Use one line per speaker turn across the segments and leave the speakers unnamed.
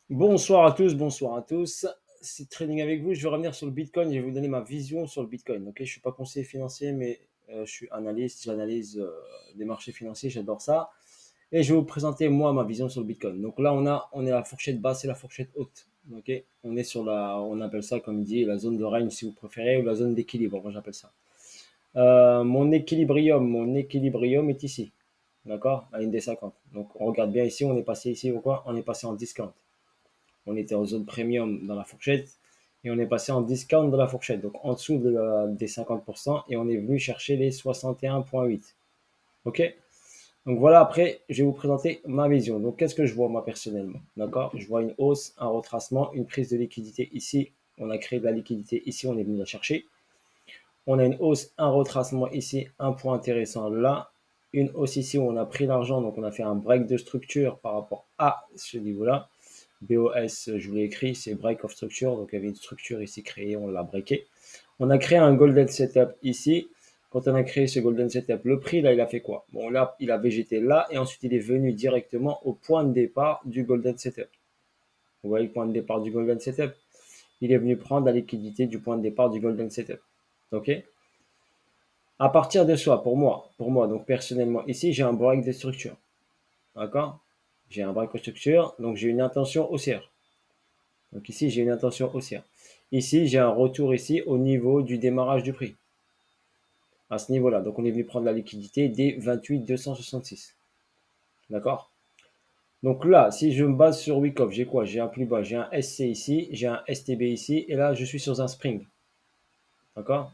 Bonsoir à tous, bonsoir à tous. C'est Trading avec vous. Je vais revenir sur le Bitcoin. Je vais vous donner ma vision sur le Bitcoin. Ok, je suis pas conseiller financier, mais je suis analyste. J'analyse des marchés financiers. J'adore ça. Et je vais vous présenter moi ma vision sur le Bitcoin. Donc là, on est à la fourchette basse et la fourchette haute. Ok, on est sur on appelle ça comme il dit la zone de règne si vous préférez ou la zone d'équilibre. Moi j'appelle ça. Mon équilibrium est ici. D'accord, à une des 50. Donc on regarde bien ici. On est passé ici ou quoi? On est passé en discount. On était en zone premium dans la fourchette et on est passé en discount dans la fourchette, donc en dessous des 50% et on est venu chercher les 61,8. Ok. Donc voilà, après, je vais vous présenter ma vision. Donc qu'est-ce que je vois moi personnellement? D'accord. Je vois une hausse, un retracement, une prise de liquidité ici. On a créé de la liquidité ici, on est venu la chercher. On a une hausse, un retracement ici, un point intéressant là. Une hausse ici où on a pris l'argent, donc on a fait un break de structure par rapport à ce niveau-là. BOS, je vous l'ai écrit, c'est Break of Structure. Donc, il y avait une structure ici créée, on l'a breaké. On a créé un Golden Setup ici. Quand on a créé ce Golden Setup, le prix, là, il a fait quoi? Bon, là, il a végété là et ensuite, il est venu directement au point de départ du Golden Setup. Vous voyez le point de départ du Golden Setup? Il est venu prendre la liquidité du point de départ du Golden Setup. OK? À partir de soi, pour moi, donc personnellement, ici, j'ai un break de structure. D'accord? J'ai un break de structure, donc j'ai une intention haussière. Donc ici, j'ai une intention haussière. Ici, j'ai un retour ici au niveau du démarrage du prix. À ce niveau-là. Donc on est venu prendre la liquidité des 28 266. D'accord. Donc là, si je me base sur Wyckoff, j'ai quoi? J'ai un plus bas, j'ai un SC ici, j'ai un STB ici, et là, je suis sur un spring. D'accord.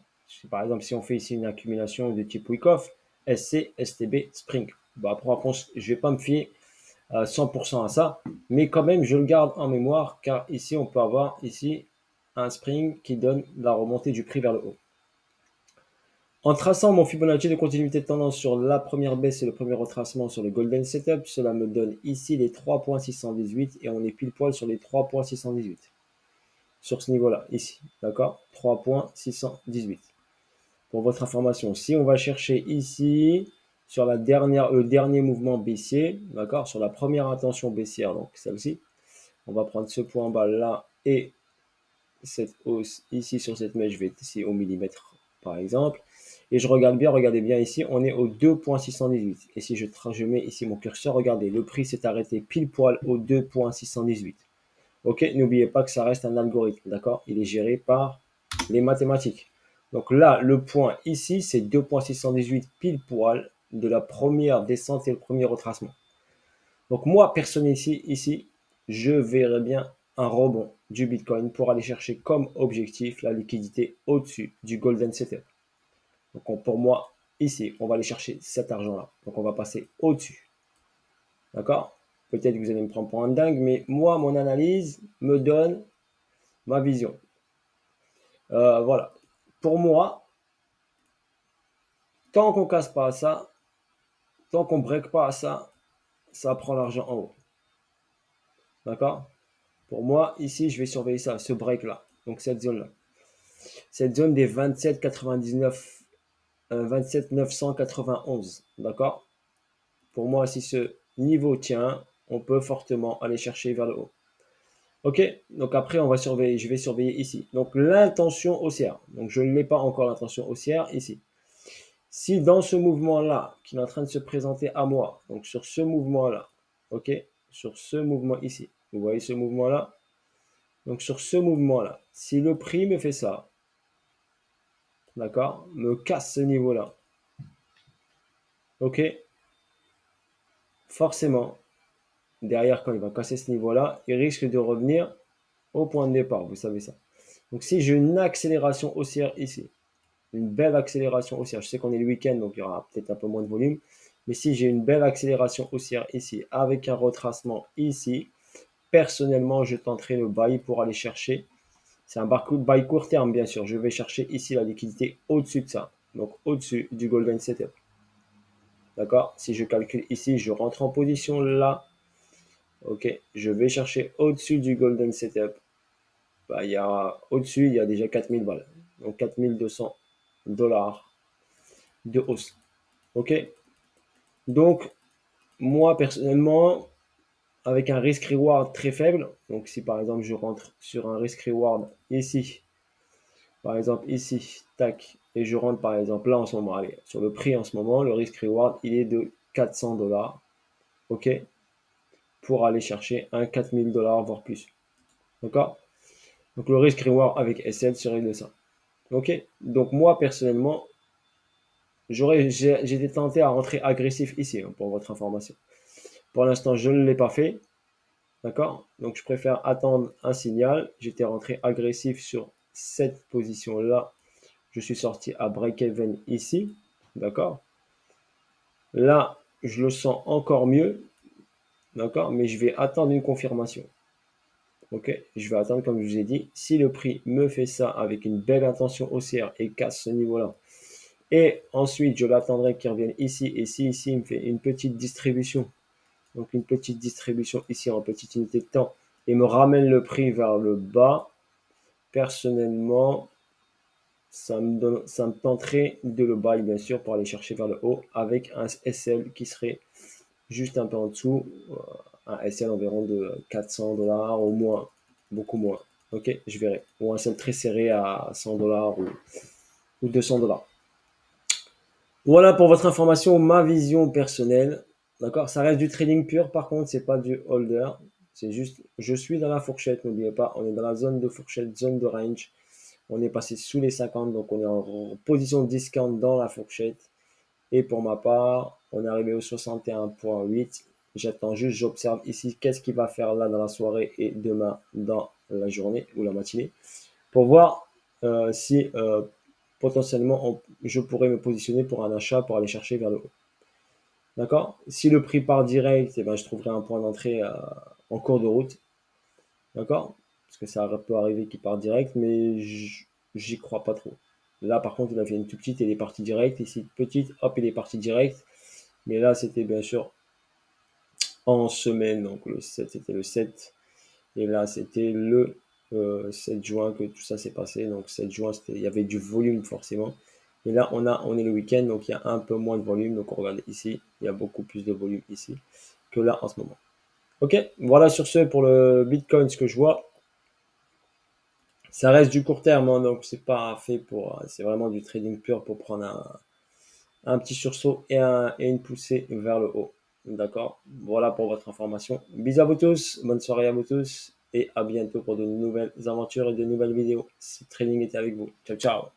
Par exemple, si on fait ici une accumulation de type Wyckoff, SC, STB, spring. Bon, après, je ne vais pas me fier à 100% à ça, mais quand même, je le garde en mémoire, car ici, on peut avoir ici un spring qui donne la remontée du prix vers le haut. En traçant mon Fibonacci de continuité de tendance sur la première baisse et le premier retracement sur le Golden Setup, cela me donne ici les 3,618 et on est pile poil sur les 3,618. Sur ce niveau-là, ici, d'accord? 3,618. Pour votre information, si on va chercher ici, sur le dernier mouvement baissier, d'accord? Sur la première intention baissière, donc celle-ci, on va prendre ce point bas là et cette hausse ici sur cette mèche, je vais être ici au millimètre par exemple. Et je regarde bien, regardez bien ici, on est au 2,618. Et si je mets ici mon curseur, regardez, le prix s'est arrêté pile poil au 2,618. Ok, n'oubliez pas que ça reste un algorithme, d'accord? Il est géré par les mathématiques. Donc là, le point ici, c'est 2,618 pile poil de la première descente et le premier retracement. Donc moi, personne ici, je verrais bien un rebond du Bitcoin pour aller chercher comme objectif la liquidité au-dessus du Golden Setup. Donc pour moi, ici, on va aller chercher cet argent-là. Donc on va passer au-dessus. D'accord? Peut-être que vous allez me prendre pour un dingue, mais moi, mon analyse me donne ma vision. Voilà. Pour moi, tant qu'on casse pas à ça, tant qu'on break pas à ça, ça prend l'argent en haut. D'accord? Pour moi, ici, je vais surveiller ça, ce break-là. Donc cette zone-là. Cette zone des 27,99, 27 991. D'accord? Pour moi, si ce niveau tient, on peut fortement aller chercher vers le haut. Ok, donc après, on va surveiller, je vais surveiller ici. Donc l'intention haussière. Donc je ne l'ai pas encore l'intention haussière ici. Si dans ce mouvement-là, qui est en train de se présenter à moi, donc sur ce mouvement-là, ok, sur ce mouvement ici, vous voyez ce mouvement-là, donc sur ce mouvement-là, si le prix me fait ça, d'accord, me casse ce niveau-là, ok, forcément, derrière, quand il va casser ce niveau-là, il risque de revenir au point de départ, vous savez ça. Donc si j'ai une accélération haussière ici, une belle accélération haussière, je sais qu'on est le week-end, donc il y aura peut-être un peu moins de volume, mais si j'ai une belle accélération haussière ici, avec un retracement ici, personnellement, je tenterai le buy pour aller chercher. C'est un buy court terme, bien sûr. Je vais chercher ici la liquidité au-dessus de ça. Donc au-dessus du Golden Setup. D'accord? Si je calcule ici, je rentre en position là. Ok. Je vais chercher au-dessus du Golden Setup. Bah, au-dessus, il y a déjà 4000 balles. Donc 4200 dollars de hausse. Ok? Donc, moi, personnellement, avec un risk-reward très faible. Donc si par exemple je rentre sur un risk-reward ici, par exemple ici, tac, et je rentre par exemple là en ce moment, allez, sur le prix en ce moment, le risk-reward il est de 400 $, ok, pour aller chercher un 4000 $, voire plus. D'accord? Donc le risk-reward avec SL serait de ça. Ok? Donc moi personnellement, j'ai été tenté à rentrer agressif ici, hein, pour votre information. Pour l'instant, je ne l'ai pas fait. D'accord? Donc, je préfère attendre un signal. J'étais rentré agressif sur cette position-là. Je suis sorti à break-even ici. D'accord? Là, je le sens encore mieux. D'accord? Mais je vais attendre une confirmation. Ok? Je vais attendre, comme je vous ai dit. Si le prix me fait ça avec une belle intention haussière et casse ce niveau-là, et ensuite, je l'attendrai qu'il revienne ici. Et si ici, il me fait une petite distribution, donc une petite distribution ici en petite unité de temps, et me ramène le prix vers le bas, personnellement, ça me tenterait de le buy, bien sûr, pour aller chercher vers le haut, avec un SL qui serait juste un peu en dessous, un SL environ de 400 $, au moins, beaucoup moins. Ok, je verrai. Ou un SL très serré à 100 $ ou 200 $. Voilà pour votre information, ma vision personnelle. D'accord? Ça reste du trading pur, par contre, c'est pas du holder. C'est juste, je suis dans la fourchette, n'oubliez pas, on est dans la zone de fourchette, zone de range. On est passé sous les 50, donc on est en position de discount dans la fourchette. Et pour ma part, on est arrivé au 61,8. J'attends juste, j'observe ici qu'est-ce qu'il va faire là dans la soirée et demain dans la journée ou la matinée pour voir si potentiellement je pourrais me positionner pour un achat pour aller chercher vers le haut. D'accord? Si le prix part direct, eh ben, je trouverai un point d'entrée en cours de route. D'accord? Parce que ça peut arriver qu'il part direct, mais j'y crois pas trop. Là, par contre, il a fait une toute petite et il est parti direct. Ici, petite, hop, il est parti direct. Mais là, c'était bien sûr en semaine. Donc, le 7, c'était le 7. Et là, c'était le 7 juin que tout ça s'est passé. Donc, 7 juin, il y avait du volume forcément. Et là, on est le week-end, donc il y a un peu moins de volume. Donc, on regarde ici, il y a beaucoup plus de volume ici que là en ce moment. Ok, voilà sur ce pour le Bitcoin, ce que je vois. Ça reste du court terme, hein, donc c'est pas fait pour. C'est vraiment du trading pur pour prendre un petit sursaut et une poussée vers le haut. D'accord? Voilà pour votre information. Bisous à vous tous, bonne soirée à vous tous et à bientôt pour de nouvelles aventures et de nouvelles vidéos. Si Trading était avec vous. Ciao, ciao!